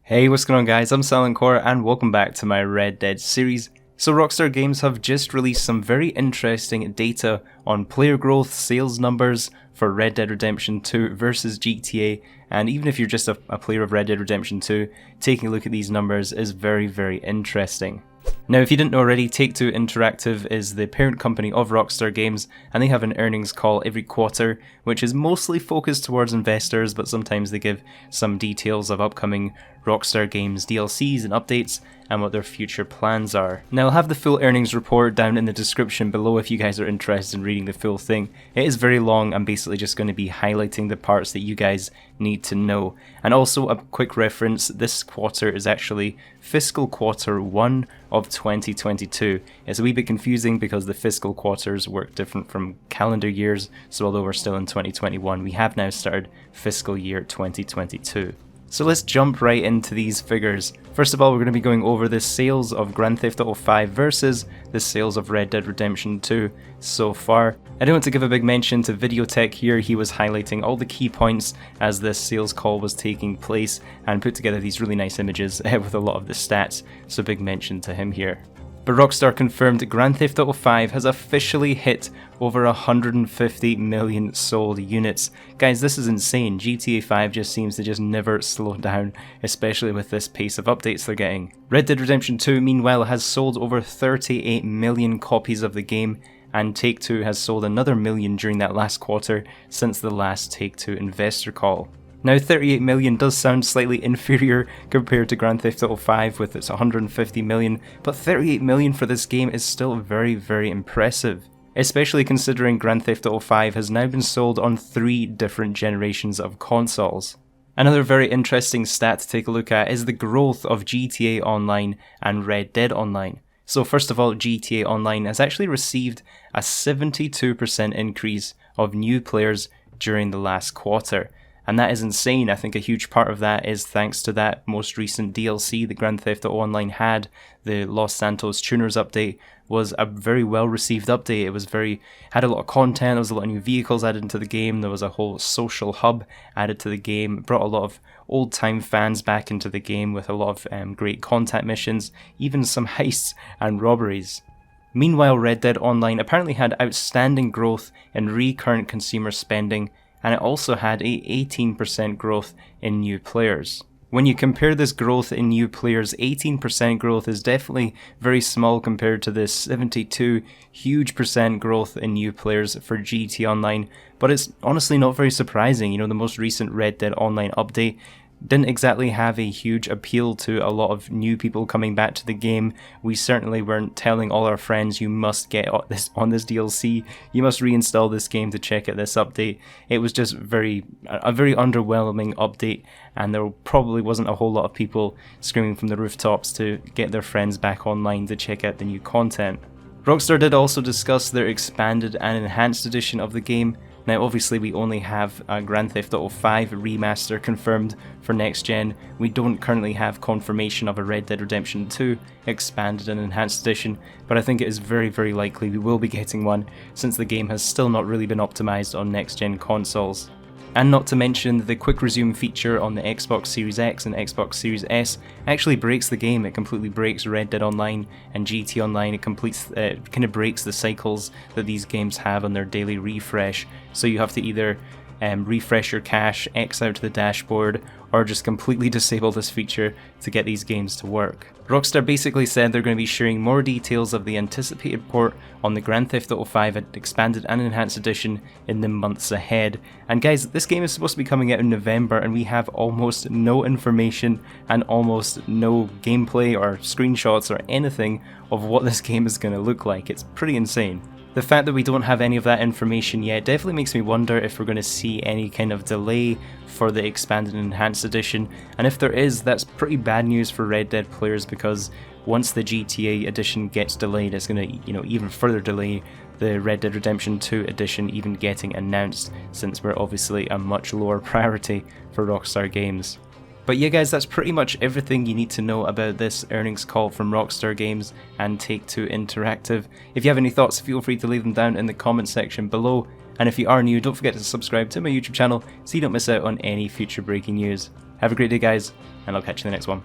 Hey, what's going on guys, I'm Silentcore and welcome back to my Red Dead series. So Rockstar Games have just released some very interesting data on player growth, sales numbers for Red Dead Redemption 2 versus GTA, and even if you're just a player of Red Dead Redemption 2, taking a look at these numbers is very interesting. Now, if you didn't know already, Take-Two Interactive is the parent company of Rockstar Games, and they have an earnings call every quarter, which is mostly focused towards investors, but sometimes they give some details of upcoming Rockstar Games DLCs and updates, and what their future plans are. Now, I'll have the full earnings report down in the description below if you guys are interested in reading the full thing. It is very long. I'm basically just going to be highlighting the parts that you guys need to know. And also a quick reference, this quarter is actually fiscal quarter 1 of 2022. It's a wee bit confusing because the fiscal quarters work different from calendar years, so although we're still in 2021, we have now started fiscal year 2022. So let's jump right into these figures. First of all, we're going to be going over the sales of Grand Theft Auto 5 versus the sales of Red Dead Redemption 2 so far. I do want to give a big mention to Videotech here. He was highlighting all the key points as this sales call was taking place and put together these really nice images with a lot of the stats, so big mention to him here. But Rockstar confirmed that Grand Theft Auto 5 has officially hit over 150 million sold units. Guys, this is insane. GTA 5 just seems to just never slow down, especially with this pace of updates they're getting. Red Dead Redemption 2, meanwhile, has sold over 38 million copies of the game, and Take-Two has sold another million during that last quarter since the last Take-Two investor call. Now, 38 million does sound slightly inferior compared to Grand Theft Auto 5 with its 150 million, but 38 million for this game is still very impressive, especially considering Grand Theft Auto 5 has now been sold on 3 different generations of consoles. Another very interesting stat to take a look at is the growth of GTA Online and Red Dead Online. So first of all, GTA Online has actually received a 72% increase of new players during the last quarter. And that is insane. I think a huge part of that is thanks to that most recent DLC that Grand Theft Auto Online had. The Los Santos Tuners update was a very well received update. It was had a lot of content, there was a lot of new vehicles added into the game, there was a whole social hub added to the game, it brought a lot of old time fans back into the game with a lot of great contact missions, even some heists and robberies. Meanwhile, Red Dead Online apparently had outstanding growth in recurrent consumer spending, and it also had a 18% growth in new players. When you compare this growth in new players, 18% growth is definitely very small compared to this 72 huge percent growth in new players for GT Online, but it's honestly not very surprising. You know, the most recent Red Dead Online update didn't exactly have a huge appeal to a lot of new people coming back to the game. We certainly weren't telling all our friends, you must get on this DLC, you must reinstall this game to check out this update. It was just a very underwhelming update, and there probably wasn't a whole lot of people screaming from the rooftops to get their friends back online to check out the new content. Rockstar did also discuss their expanded and enhanced edition of the game. Now obviously we only have a Grand Theft Auto 5 remaster confirmed for next gen. We don't currently have confirmation of a Red Dead Redemption 2 expanded and enhanced edition, but I think it is very likely we will be getting one since the game has still not really been optimized on next gen consoles. And not to mention, the quick resume feature on the Xbox Series X and Xbox Series S actually breaks the game. It completely breaks Red Dead Online and GT Online. It kind of breaks the cycles that these games have on their daily refresh. So you have to either refresh your cache, X out to the dashboard, or just completely disable this feature to get these games to work. Rockstar basically said they're going to be sharing more details of the anticipated port on the Grand Theft Auto 5 Expanded and Enhanced Edition in the months ahead. And guys, this game is supposed to be coming out in November, and we have almost no information and almost no gameplay or screenshots or anything of what this game is going to look like. It's pretty insane. The fact that we don't have any of that information yet definitely makes me wonder if we're going to see any kind of delay for the Expanded and Enhanced Edition, and if there is, that's pretty bad news for Red Dead players, because once the GTA edition gets delayed, it's going to, even further delay the Red Dead Redemption 2 edition even getting announced, since we're obviously a much lower priority for Rockstar Games. But yeah guys, that's pretty much everything you need to know about this earnings call from Rockstar Games and Take-Two Interactive. If you have any thoughts, feel free to leave them down in the comment section below. And if you are new, don't forget to subscribe to my YouTube channel so you don't miss out on any future breaking news. Have a great day guys, and I'll catch you in the next one.